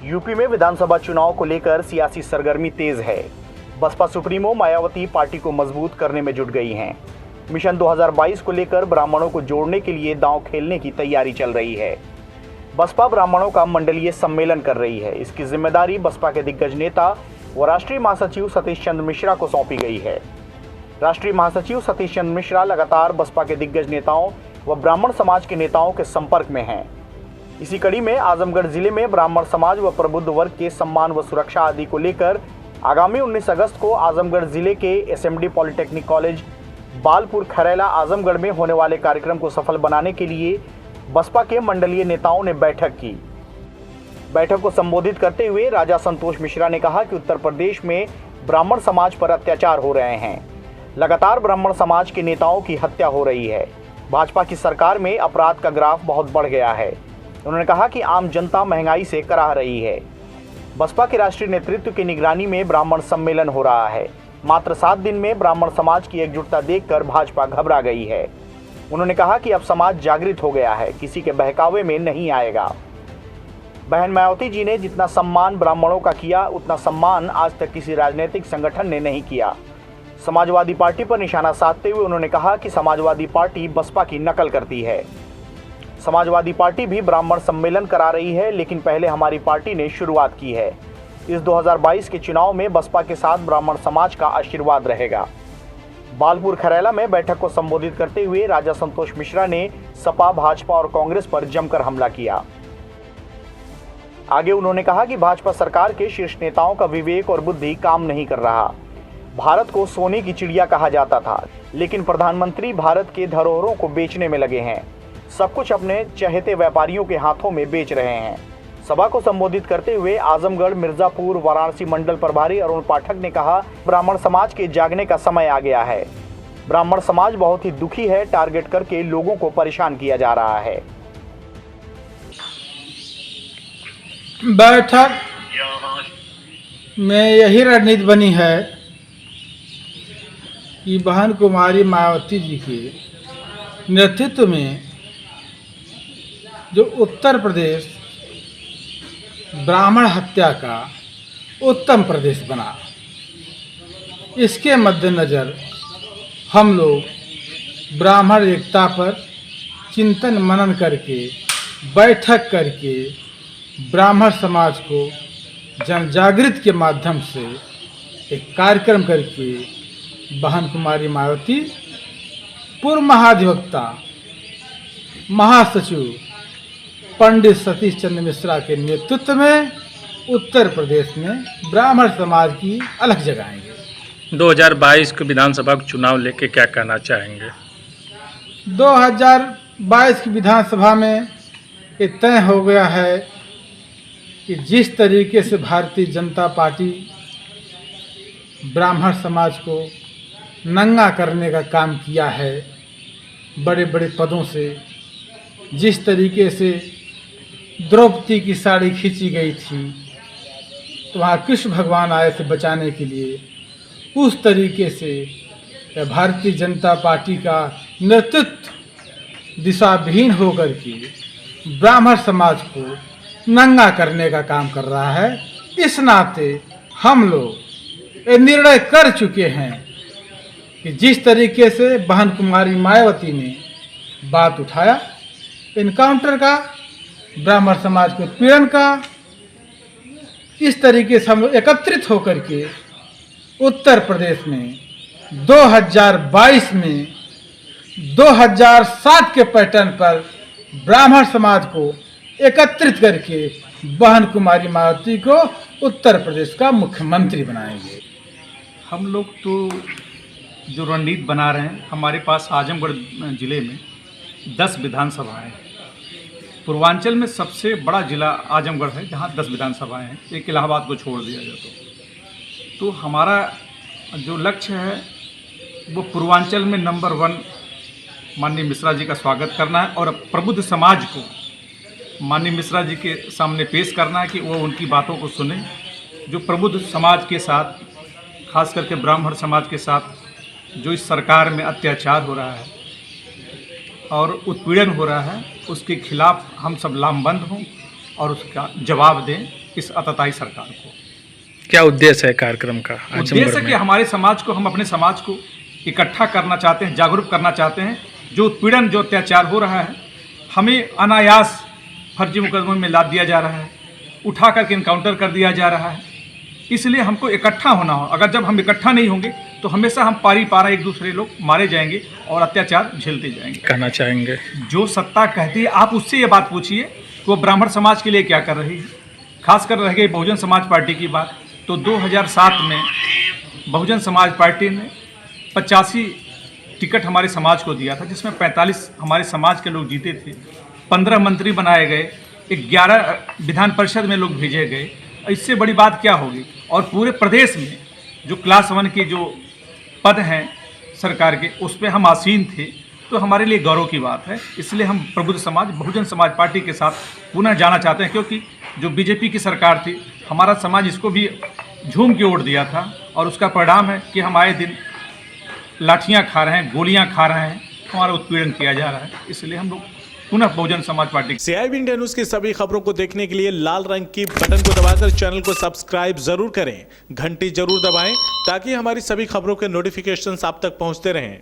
UP में विधानसभा चुनाव को लेकर सियासी सरगर्मी तेज है। बसपा सुप्रीमो मायावती पार्टी को मजबूत करने में जुट गई हैं। मिशन 2022 को लेकर ब्राह्मणों को जोड़ने के लिए दांव खेलने की तैयारी चल रही है। बसपा ब्राह्मणों का मंडलीय सम्मेलन कर रही है। इसकी जिम्मेदारी बसपा के दिग्गज नेता व राष्ट्रीय महासचिव सतीश चंद्र मिश्रा को सौंपी गई है। राष्ट्रीय महासचिव सतीश चंद्र मिश्रा लगातार बसपा के दिग्गज नेताओं व ब्राह्मण समाज के नेताओं के संपर्क में हैं। इसी कड़ी में आजमगढ़ जिले में ब्राह्मण समाज व प्रबुद्ध वर्ग के सम्मान व सुरक्षा आदि को लेकर आगामी 19 अगस्त को आजमगढ़ जिले के SMD polytechnic college Balpur Kharela Azamgarh में होने वाले कार्यक्रम को सफल बनाने के लिए बसपा के मंडलीय नेताओं ने बैठक की। बैठक को संबोधित करते हुए राजा संतोष मिश्रा ने कहा कि उत्तर प्रदेश में ब्राह्मण समाज पर अत्याचार हो रहे हैं। लगातार ब्राह्मण समाज के नेताओं की हत्या हो रही है। भाजपा की सरकार में अपराध का ग्राफ बहुत बढ़ गया है। उन्होंने कहा कि आम जनता महंगाई से कराह रही है। बसपा के राष्ट्रीय नेतृत्व की निगरानी में ब्राह्मण सम्मेलन हो रहा है। मात्र 7 दिन में ब्राह्मण समाज की एकजुटता देखकर भाजपा घबरा गई है। उन्होंने कहा कि अब समाज जागृत हो गया है, किसी के बहकावे में नहीं आएगा। बहन मायावती जी ने जितना सम्मान ब्राह्मणों का किया, उतना सम्मान आज तक किसी राजनीतिक संगठन ने नहीं किया। समाजवादी पार्टी पर निशाना साधते हुए उन्होंने कहा कि समाजवादी पार्टी बसपा की नकल करती है। समाजवादी पार्टी भी ब्राह्मण सम्मेलन करा रही है, लेकिन पहले हमारी पार्टी ने शुरुआत की है। इस 2022 के चुनाव में बसपा के साथ ब्राह्मण समाज का आशीर्वाद रहेगा। बालपुर खरेला में बैठक को संबोधित करते हुए राजा संतोष मिश्रा ने सपा, भाजपा और कांग्रेस पर जमकर हमला किया। आगे उन्होंने कहा कि भाजपा सरकार के शीर्ष नेताओं का विवेक और बुद्धि काम नहीं कर रहा। भारत को सोने की चिड़िया कहा जाता था, लेकिन प्रधानमंत्री भारत के धरोहरों को बेचने में लगे हैं। सब कुछ अपने चहेते व्यापारियों के हाथों में बेच रहे हैं। सभा को संबोधित करते हुए आजमगढ़, मिर्जापुर, वाराणसी मंडल प्रभारी अरुण पाठक ने कहा, ब्राह्मण समाज के जागने का समय आ गया है। ब्राह्मण समाज बहुत ही दुखी है। टारगेट करके लोगों को परेशान किया जा रहा है। बैठक में यही रणनीति बनी है कि बहन कुमारी मायावती जी के नेतृत्व में जो उत्तर प्रदेश ब्राह्मण हत्या का उत्तम प्रदेश बना, इसके मद्देनज़र हम लोग ब्राह्मण एकता पर चिंतन मनन करके बैठक करके ब्राह्मण समाज को जन जागृत के माध्यम से एक कार्यक्रम करके बहन कुमारी मायावती, पूर्व महाधिवक्ता महासचिव पंडित सतीश चंद्र मिश्रा के नेतृत्व में उत्तर प्रदेश में ब्राह्मण समाज की अलख जगाएंगे। 2022 के विधानसभा चुनाव लेके क्या कहना चाहेंगे? 2022 की विधानसभा में ये तय हो गया है कि जिस तरीके से भारतीय जनता पार्टी ब्राह्मण समाज को नंगा करने का काम किया है, बड़े बड़े पदों से जिस तरीके से द्रौपदी की साड़ी खींची गई थी, तो वहाँ कृष्ण भगवान आए थे बचाने के लिए, उस तरीके से भारतीय जनता पार्टी का नेतृत्व दिशाविहीन होकर के ब्राह्मण समाज को नंगा करने का काम कर रहा है। इस नाते हम लोग ये निर्णय कर चुके हैं कि जिस तरीके से बहन कुमारी मायावती ने बात उठाया इनकाउंटर का, ब्राह्मण समाज के उत्पीड़न का, इस तरीके से हम एकत्रित होकर के उत्तर प्रदेश में 2022 में 2007 के पैटर्न पर ब्राह्मण समाज को एकत्रित करके बहन कुमारी मायावती को उत्तर प्रदेश का मुख्यमंत्री बनाएंगे। हम लोग तो जो रणनीति बना रहे हैं, हमारे पास आजमगढ़ जिले में 10 विधानसभाएं हैं। पूर्वांचल में सबसे बड़ा जिला आजमगढ़ है, जहां 10 विधानसभाएं हैं। एक इलाहाबाद को छोड़ दिया जाए तो हमारा जो लक्ष्य है वो पूर्वांचल में नंबर 1 माननीय मिश्रा जी का स्वागत करना है और प्रबुद्ध समाज को माननीय मिश्रा जी के सामने पेश करना है कि वो उनकी बातों को सुने। जो प्रबुद्ध समाज के साथ, खास करके ब्राह्मण समाज के साथ जो इस सरकार में अत्याचार हो रहा है और उत्पीड़न हो रहा है, उसके खिलाफ हम सब लामबंद हों और उसका जवाब दें। इस आतताई सरकार को। क्या उद्देश्य है कार्यक्रम का? उद्देश्य है आजमगढ़ कि में हमारे समाज को, हम अपने समाज को इकट्ठा करना चाहते हैं, जागरूक करना चाहते हैं। जो उत्पीड़न, जो अत्याचार हो रहा है, हमें अनायास फर्जी मुकदमों में लाद दिया जा रहा है, उठा करके इनकाउंटर कर दिया जा रहा है। इसलिए हमको इकट्ठा होना हो। अगर जब हम इकट्ठा नहीं होंगे तो हमेशा हम पारी पारा एक दूसरे लोग मारे जाएंगे और अत्याचार झेलते जाएंगे। कहना चाहेंगे? जो सत्ता कहती है, आप उससे ये बात पूछिए कि वो ब्राह्मण समाज के लिए क्या कर रही है। खासकर रह गई बहुजन समाज पार्टी की बात, तो 2007 में बहुजन समाज पार्टी ने 85 टिकट हमारे समाज को दिया था, जिसमें 45 हमारे समाज के लोग जीते थे। 15 मंत्री बनाए गए, 11 विधान परिषद में लोग भेजे गए। इससे बड़ी बात क्या होगी? और पूरे प्रदेश में जो क्लास 1 के जो पद हैं सरकार के, उस पर हम आसीन थे, तो हमारे लिए गौरव की बात है। इसलिए हम प्रबुद्ध समाज, बहुजन समाज पार्टी के साथ पुनः जाना चाहते हैं, क्योंकि जो बीजेपी की सरकार थी, हमारा समाज इसको भी झूम के वोट दिया था, और उसका परिणाम है कि हम आए दिन लाठियां खा रहे हैं, गोलियां खा रहे हैं, हमारा उत्पीड़न किया जा रहा है। इसलिए हम लोग पुनः Bahujan Samaj party. CIB India news की सभी खबरों को देखने के लिए लाल रंग की बटन को दबाकर चैनल को सब्सक्राइब जरूर करें, घंटी जरूर दबाएं ताकि हमारी सभी खबरों के नोटिफिकेशंस आप तक पहुंचते रहें।